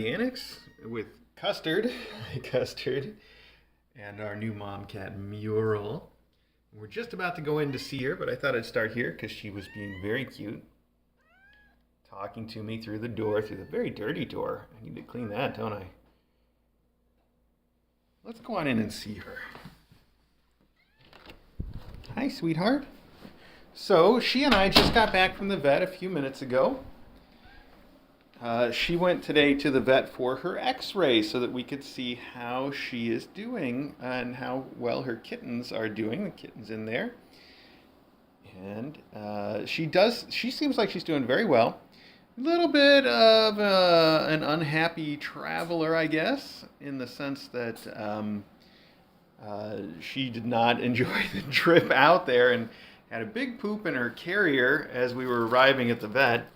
The annex with Custard, Custard, and our new mom cat Mural. We're just about to go in to see her, but I thought I'd start here because she was being very cute, talking to me through the door, through the very dirty door. I need to clean that, don't I? Let's go on in and see her. Hi, sweetheart. So she and I just got back from the vet a few minutes ago. She went today to the vet for her x-ray so that we could see how she is doing and how well her kittens are doing, the kittens in there. And she seems like she's doing very well. A little bit of an unhappy traveler, I guess, in the sense that she did not enjoy the trip out there and had a big poop in her carrier as we were arriving at the vet.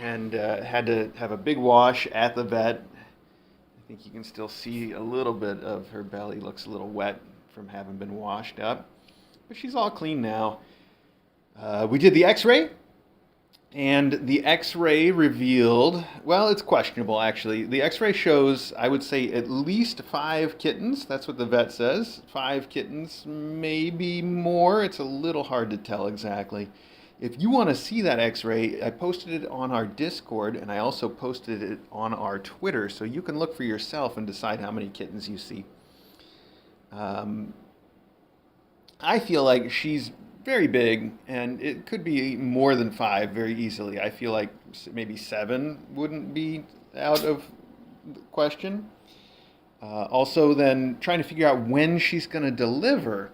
And had to have a big wash at the vet. I think you can still see a little bit of her belly. Looks a little wet from having been washed up. But she's all clean now. We did the x-ray. And the x-ray revealed, well, it's questionable actually. The x-ray shows, I would say, at least 5 kittens. That's what the vet says. 5 kittens, maybe more. It's a little hard to tell exactly. If you want to see that x-ray, I posted it on our Discord, and I also posted it on our Twitter, so you can look for yourself and decide how many kittens you see. I feel like she's very big, and it could be more than 5 very easily. I feel like maybe 7 wouldn't be out of the question. Also, then trying to figure out when she's going to deliver.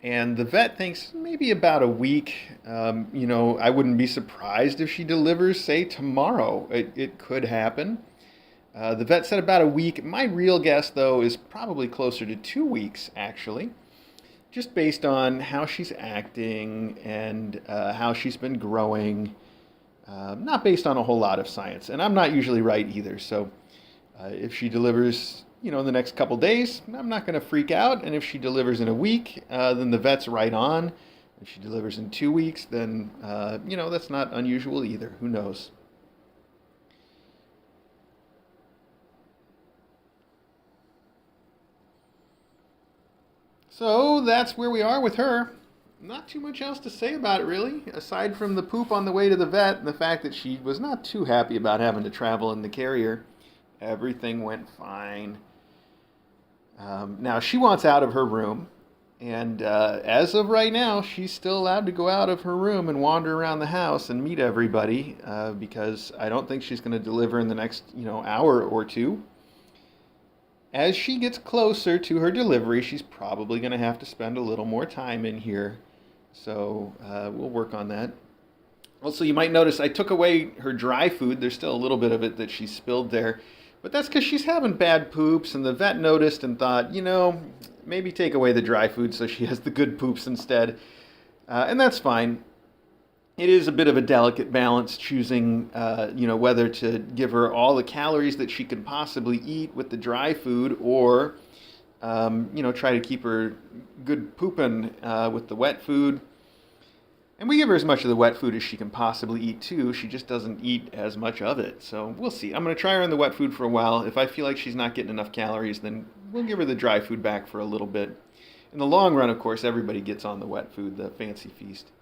And the vet thinks maybe about a week. I wouldn't be surprised if she delivers, say, tomorrow. It could happen. The vet said about a week. My real guess, though, is probably closer to 2 weeks, actually. Just based on how she's acting and how she's been growing. Not based on a whole lot of science. And I'm not usually right either. So if she delivers in the next couple days, I'm not going to freak out. And if she delivers in a week, then the vet's right on. If she delivers in 2 weeks, then, that's not unusual either. Who knows? So that's where we are with her. Not too much else to say about it, really, aside from the poop on the way to the vet and the fact that she was not too happy about having to travel in the carrier. Everything went fine. Now, she wants out of her room, and as of right now, she's still allowed to go out of her room and wander around the house and meet everybody, because I don't think she's going to deliver in the next, hour or two. As she gets closer to her delivery, she's probably going to have to spend a little more time in here, so we'll work on that. Also, you might notice I took away her dry food. There's still a little bit of it that she spilled there. But that's because she's having bad poops, and the vet noticed and thought, maybe take away the dry food so she has the good poops instead. And that's fine. It is a bit of a delicate balance choosing, whether to give her all the calories that she could possibly eat with the dry food or, try to keep her good pooping with the wet food. And we give her as much of the wet food as she can possibly eat, too. She just doesn't eat as much of it. So we'll see. I'm going to try her on the wet food for a while. If I feel like she's not getting enough calories, then we'll give her the dry food back for a little bit. In the long run, of course, everybody gets on the wet food, the fancy feast.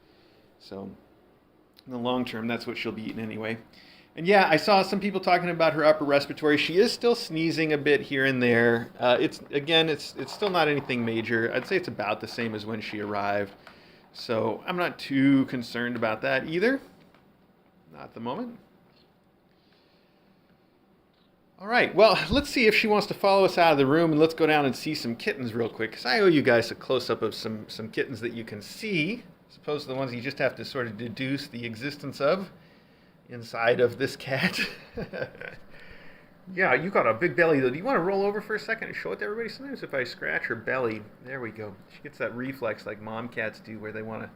So in the long term, that's what she'll be eating anyway. And yeah, I saw some people talking about her upper respiratory. She is still sneezing a bit here and there. It's still not anything major. I'd say it's about the same as when she arrived. So I'm not too concerned about that either. Not at the moment. All right, well, let's see if she wants to follow us out of the room, and let's go down and see some kittens real quick, because I owe you guys a close-up of some kittens that you can see, as opposed to the ones you just have to sort of deduce the existence of inside of this cat. Yeah, you got a big belly, though. Do you want to roll over for a second and show it to everybody? Sometimes if I scratch her belly, there we go. She gets that reflex like mom cats do where they want to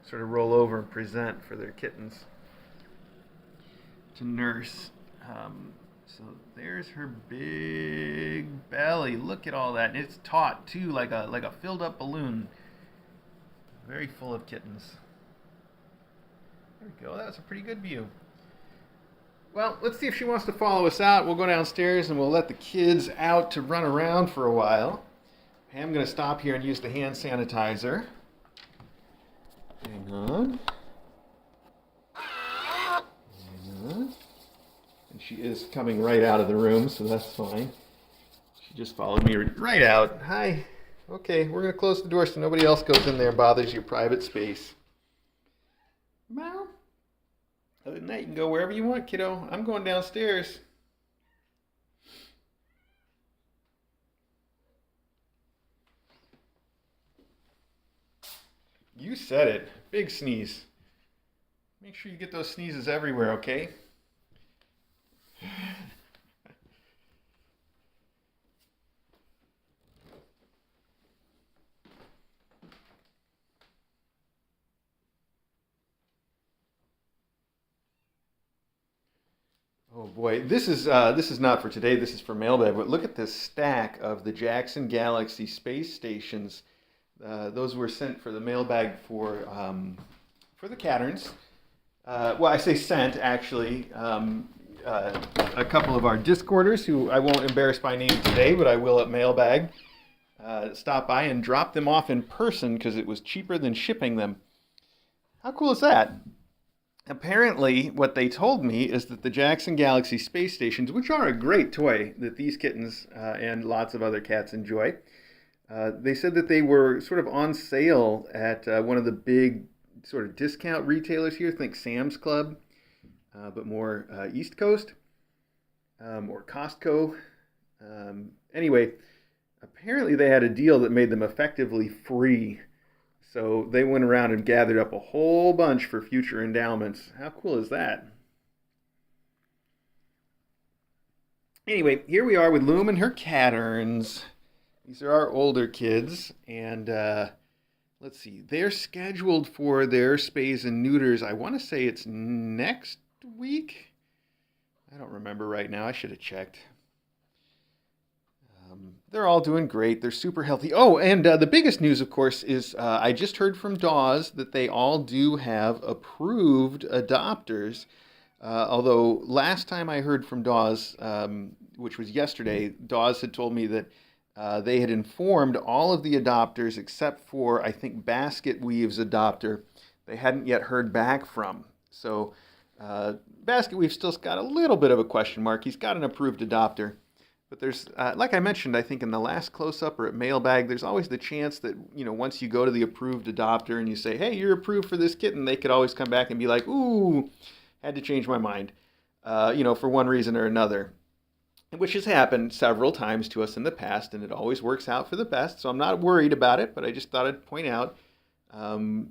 sort of roll over and present for their kittens to nurse. So there's her big belly. Look at all that. And it's taut, too, like a filled-up balloon. Very full of kittens. There we go. That was a pretty good view. Well, let's see if she wants to follow us out. We'll go downstairs and we'll let the kids out to run around for a while. I'm going to stop here and use the hand sanitizer. Hang on. Hang on. And she is coming right out of the room, so that's fine. She just followed me right out. Hi. Okay, we're going to close the door so nobody else goes in there and bothers your private space. Meow. Other than that, you can go wherever you want, kiddo. I'm going downstairs. You said it. Big sneeze. Make sure you get those sneezes everywhere, okay? Oh boy, this is not for today. This is for mailbag. But look at this stack of the Jackson Galaxy space stations. Those were sent for the mailbag for the Kitterns. Well, I say sent actually. A couple of our Discorders, who I won't embarrass by name today, but I will at mailbag, stop by and drop them off in person because it was cheaper than shipping them. How cool is that? Apparently, what they told me is that the Jackson Galaxy space stations, which are a great toy that these kittens and lots of other cats enjoy, they said that they were sort of on sale at one of the big sort of discount retailers here. Think Sam's Club, but more East Coast or Costco. Anyway, apparently they had a deal that made them effectively free. So they went around and gathered up a whole bunch for future endowments. How cool is that? Anyway, here we are with Loom and her Kitterns. These are our older kids, and let's see. They're scheduled for their spays and neuters. I want to say it's next week. I don't remember right now. I should have checked. They're all doing great. They're super healthy. Oh, and the biggest news, of course, is I just heard from Dawes that they all do have approved adopters. Although last time I heard from Dawes, which was yesterday, Dawes had told me that they had informed all of the adopters except for, I think, Basket Weave's adopter. They hadn't yet heard back from. So Basket Weave still's got a little bit of a question mark. He's got an approved adopter. But there's, like I mentioned, I think in the last close-up or at mailbag, there's always the chance that, once you go to the approved adopter and you say, hey, you're approved for this kitten, they could always come back and be like, ooh, had to change my mind, for one reason or another, which has happened several times to us in the past, and it always works out for the best, so I'm not worried about it, but I just thought I'd point out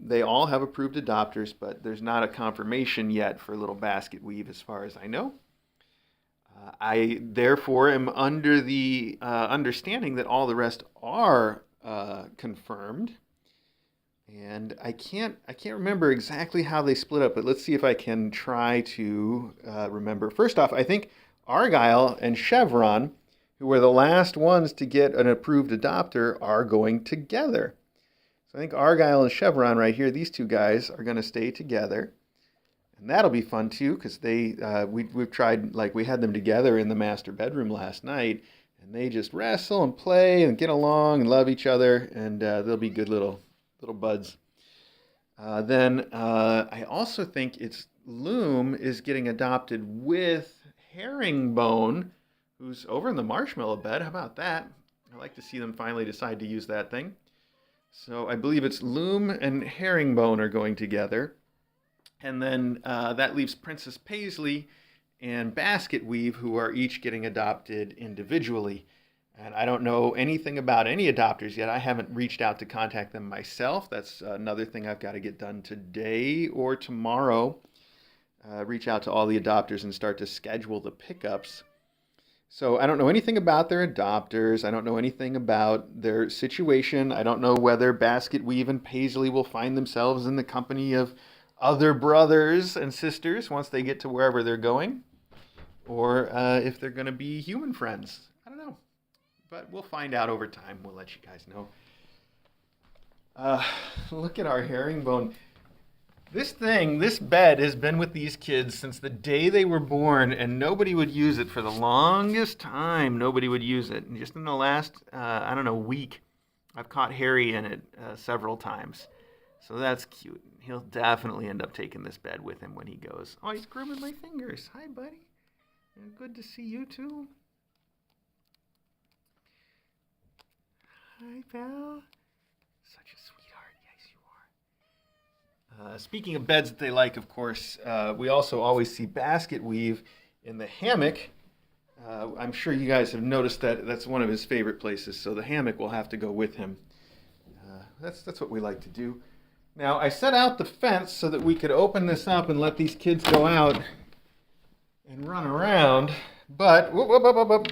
they all have approved adopters, but there's not a confirmation yet for little Basket Weave as far as I know. I, therefore, am under the understanding that all the rest are confirmed. And I can't remember exactly how they split up, but let's see if I can try to remember. First off, I think Argyle and Chevron, who were the last ones to get an approved adopter, are going together. So I think Argyle and Chevron right here, these two guys, are going to stay together. And that'll be fun too, because we've tried, like we had them together in the master bedroom last night, and they just wrestle and play and get along and love each other, and they'll be good little buds. Then I also think it's Loom is getting adopted with Herringbone, who's over in the marshmallow bed. How about that? I like to see them finally decide to use that thing. So I believe it's Loom and Herringbone are going together. And then that leaves Princess Paisley and Basket Weave, who are each getting adopted individually. And I don't know anything about any adopters yet. I haven't reached out to contact them myself. That's another thing I've got to get done today or tomorrow. Reach out to all the adopters and start to schedule the pickups. So I don't know anything about their adopters. I don't know anything about their situation. I don't know whether Basket Weave and Paisley will find themselves in the company of other brothers and sisters once they get to wherever they're going, or if they're going to be human friends. I don't know, but we'll find out over time. We'll let you guys know. Look at our Herringbone. This bed has been with these kids since the day they were born, and nobody would use it for the longest time. Nobody would use it. And just in the last, I don't know, week, I've caught Harry in it several times. So that's cute. He'll definitely end up taking this bed with him when he goes. Oh, he's grooming my fingers. Hi, buddy. Good to see you, too. Hi, pal. Such a sweetheart. Yes, you are. Speaking of beds that they like, of course, we also always see basket weave in the hammock. I'm sure you guys have noticed that that's one of his favorite places, so the hammock will have to go with him. That's what we like to do. Now, I set out the fence so that we could open this up and let these kids go out and run around, but but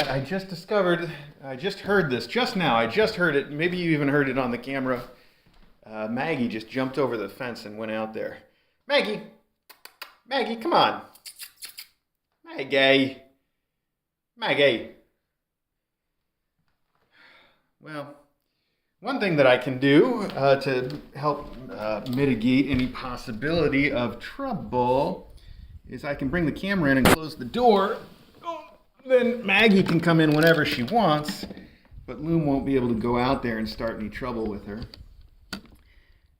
I just discovered, I just heard this just now. I just heard it. Maybe you even heard it on the camera. Maggie just jumped over the fence and went out there. Maggie, come on. Maggie. Well, one thing that I can do to help mitigate any possibility of trouble is I can bring the camera in and close the door. Then Maggie can come in whenever she wants, but Loom won't be able to go out there and start any trouble with her.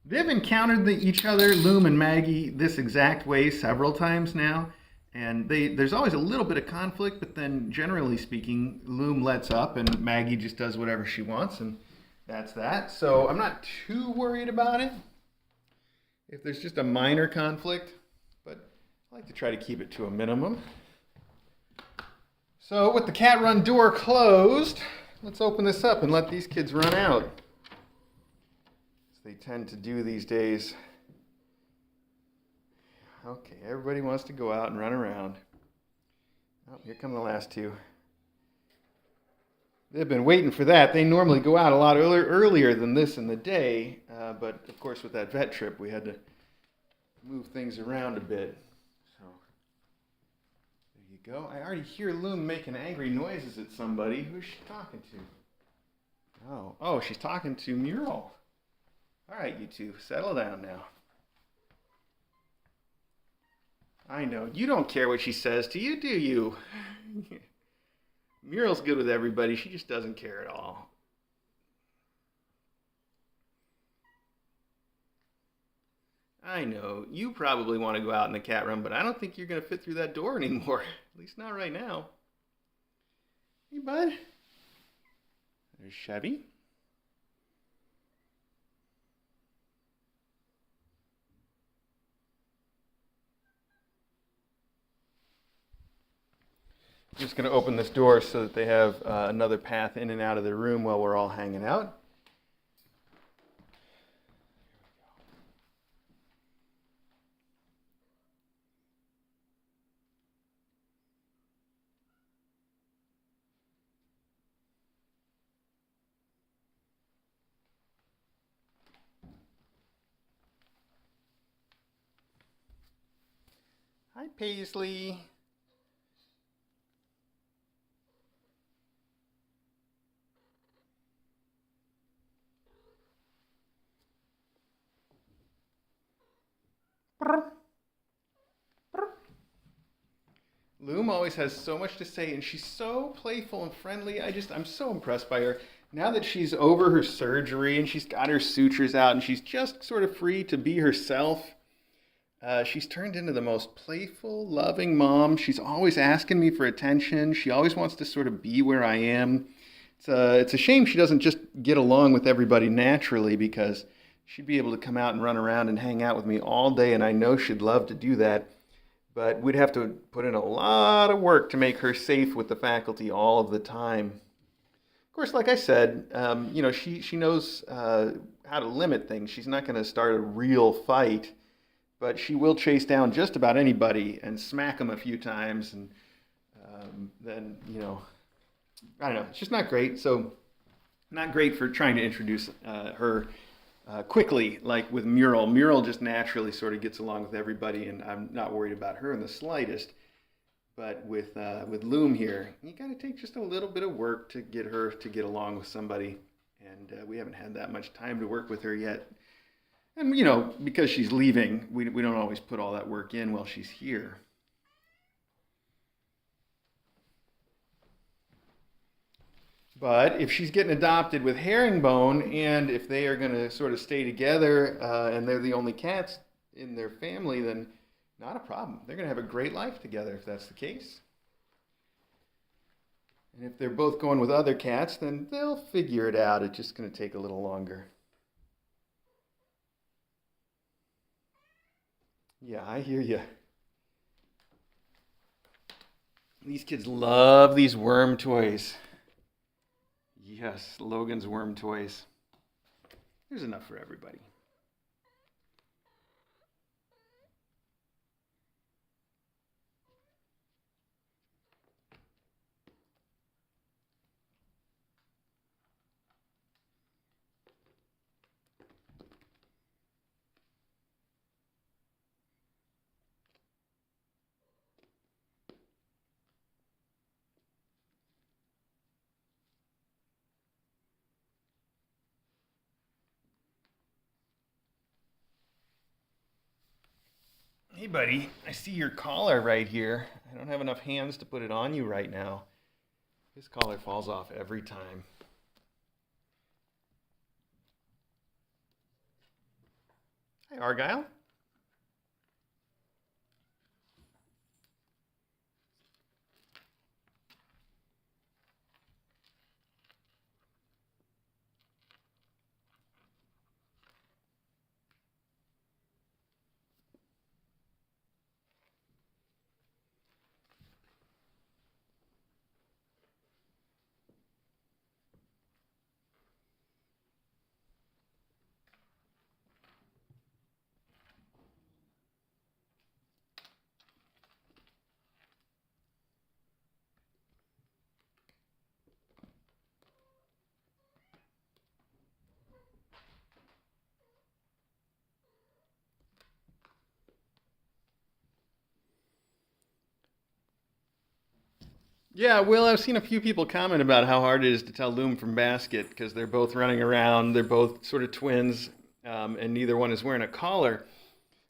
They've encountered each other, Loom and Maggie, this exact way several times now, and there's always a little bit of conflict, but then generally speaking, Loom lets up and Maggie just does whatever she wants, and that's that. So I'm not too worried about it if there's just a minor conflict, but I like to try to keep it to a minimum. So with the cat run door closed, let's open this up and let these kids run out. As they tend to do these days. Okay, everybody wants to go out and run around. Oh, here come the last two. They've been waiting for that. They normally go out a lot earlier than this in the day, but of course with that vet trip we had to move things around a bit. Go. I already hear Loom making angry noises at somebody. Who's she talking to? Oh, she's talking to Mural. All right, you two, settle down now. I know, you don't care what she says to you, do you? Mural's good with everybody. She just doesn't care at all. I know, you probably want to go out in the cat run, but I don't think you're going to fit through that door anymore. At least not right now. Hey, bud. There's Chevy. I'm just going to open this door so that they have another path in and out of the room while we're all hanging out. Hi, Paisley. Loom always has so much to say, and she's so playful and friendly. I'm so impressed by her. Now that she's over her surgery and she's got her sutures out and she's just sort of free to be herself, she's turned into the most playful, loving mom. She's always asking me for attention. She always wants to sort of be where I am. It's a shame she doesn't just get along with everybody naturally, because she'd be able to come out and run around and hang out with me all day, and I know she'd love to do that. But we'd have to put in a lot of work to make her safe with the faculty all of the time. Of course, like I said, she knows how to limit things. She's not going to start a real fight, but she will chase down just about anybody and smack them a few times, and then, I don't know. It's just not great. So, not great for trying to introduce her quickly, like with Mural. Mural just naturally sort of gets along with everybody, and I'm not worried about her in the slightest. But with Loom here, you got to take just a little bit of work to get her to get along with somebody, and we haven't had that much time to work with her yet. And, because she's leaving, we don't always put all that work in while she's here. But if she's getting adopted with Herringbone, and if they are going to sort of stay together and they're the only cats in their family, then not a problem. They're going to have a great life together if that's the case. And if they're both going with other cats, then they'll figure it out. It's just going to take a little longer. Yeah, I hear you. These kids love these worm toys. Yes, Logan's worm toys. There's enough for everybody. Hey, buddy, I see your collar right here. I don't have enough hands to put it on you right now. This collar falls off every time. Hi, Argyle. Yeah, well, I've seen a few people comment about how hard it is to tell Loom from Basket because they're both running around. They're both sort of twins, and neither one is wearing a collar.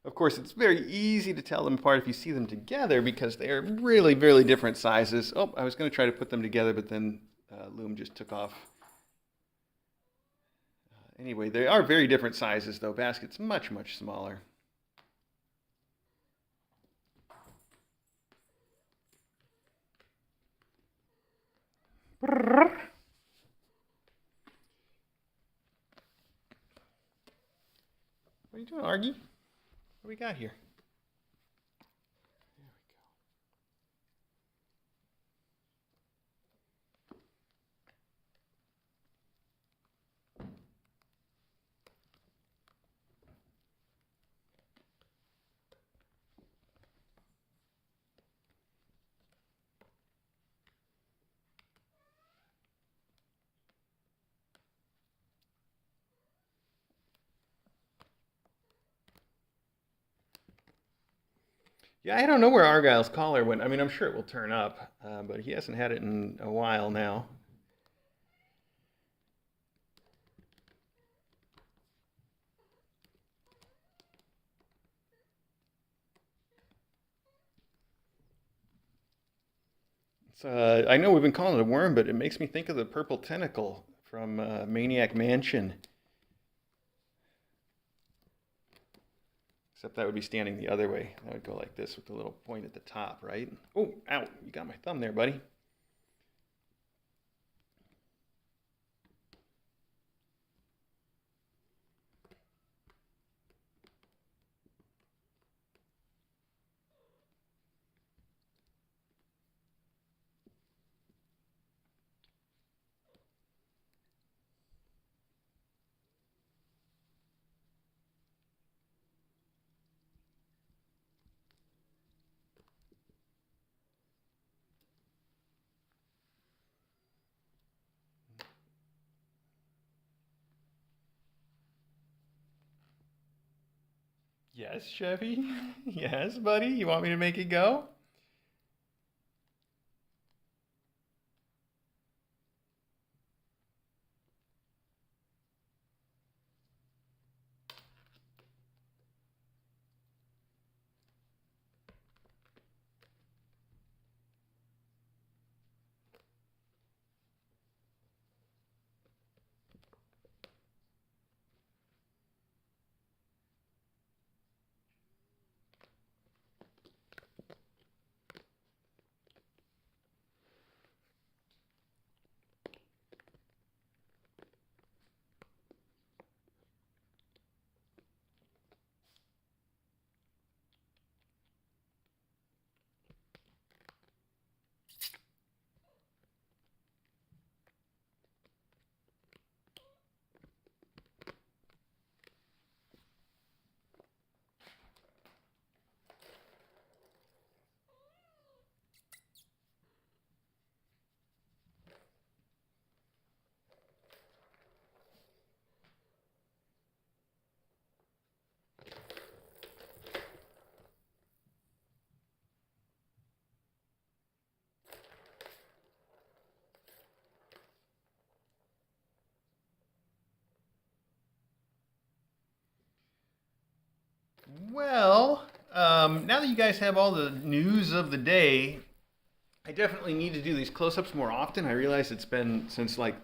Of course, it's very easy to tell them apart if you see them together because they are really, really different sizes. Oh, I was going to try to put them together, but then Loom just took off. Anyway, they are very different sizes, though. Basket's much, much smaller. What are you doing, Argy? What do we got here? Yeah, I don't know where Argyle's collar went. I mean, I'm sure it will turn up, but he hasn't had it in a while now. I know we've been calling it a worm, but it makes me think of the purple tentacle from Maniac Mansion. Except that would be standing the other way. That would go like this with the little point at the top, right? Oh, ow, you got my thumb there, buddy. Yes, Chevy? Yes, buddy? You want me to make it go? Well, now that you guys have all the news of the day, I definitely need to do these close-ups more often. I realize it's been since like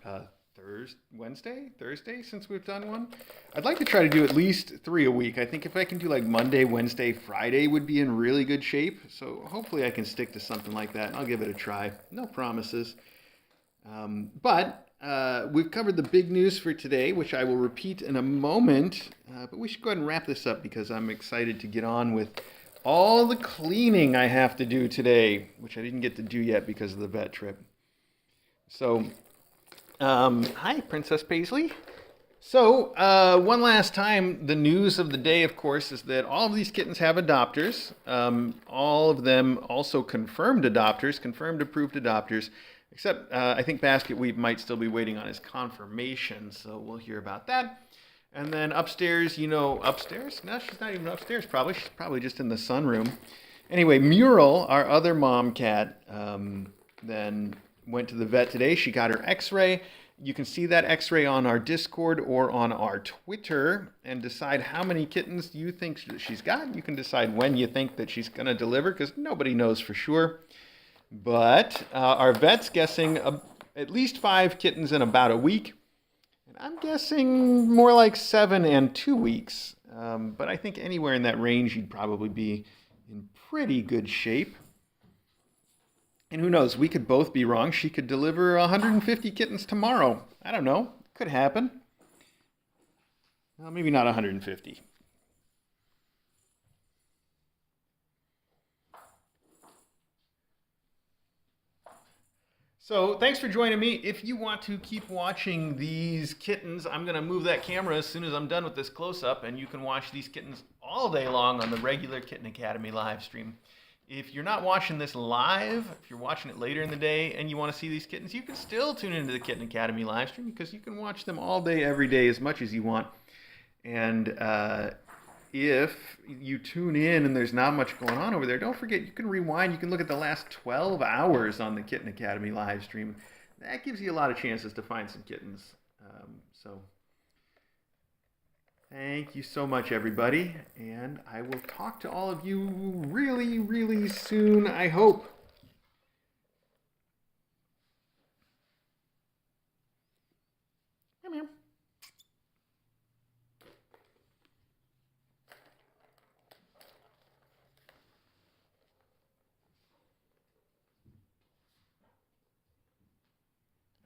Thursday since we've done one. I'd like to try to do at least 3 a week. I think if I can do like Monday, Wednesday, Friday would be in really good shape. So hopefully I can stick to something like that. I'll give it a try. No promises. But we've covered the big news for today, which I will repeat in a moment. But we should go ahead and wrap this up because I'm excited to get on with all the cleaning I have to do today, which I didn't get to do yet because of the vet trip. So, hi, Princess Paisley. So, one last time, the news of the day, of course, is that all of these kittens have adopters. All of them also confirmed adopters, confirmed approved adopters. Except, I think Basket Weave might still be waiting on his confirmation, so we'll hear about that. And then upstairs, upstairs? No, she's not even upstairs, probably. She's probably just in the sunroom. Anyway, Mural, our other mom cat, then went to the vet today. She got her x-ray. You can see that x-ray on our Discord or on our Twitter and decide how many kittens you think she's got. You can decide when you think that she's going to deliver because nobody knows for sure. But our vet's guessing at least 5 kittens in about a week. And I'm guessing more like 7 and 2 weeks. But I think anywhere in that range, you'd probably be in pretty good shape. And who knows, we could both be wrong. She could deliver 150 kittens tomorrow. I don't know. Could happen. Well, maybe not 150. So thanks for joining me. If you want to keep watching these kittens, I'm going to move that camera as soon as I'm done with this close-up, and you can watch these kittens all day long on the regular Kitten Academy live stream. If you're not watching this live, if you're watching it later in the day and you want to see these kittens, you can still tune into the Kitten Academy live stream because you can watch them all day, every day, as much as you want. And if you tune in and there's not much going on over there, don't forget you can rewind. You can look at the last 12 hours on the Kitten Academy live stream. That gives you a lot of chances to find some kittens. So thank you so much, everybody. And I will talk to all of you really, really soon, I hope. Come here.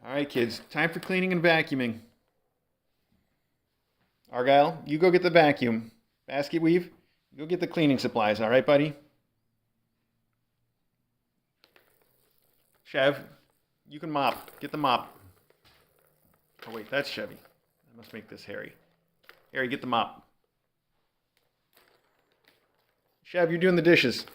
All right, kids, time for cleaning and vacuuming. Argyle, you go get the vacuum. Basket Weave, go get the cleaning supplies, all right, buddy? Chev, you can mop. Get the mop. Oh, wait, that's Chevy. I must make this Harry. Harry, get the mop. Chev, you're doing the dishes.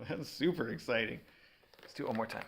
That's super exciting. Let's do it one more time.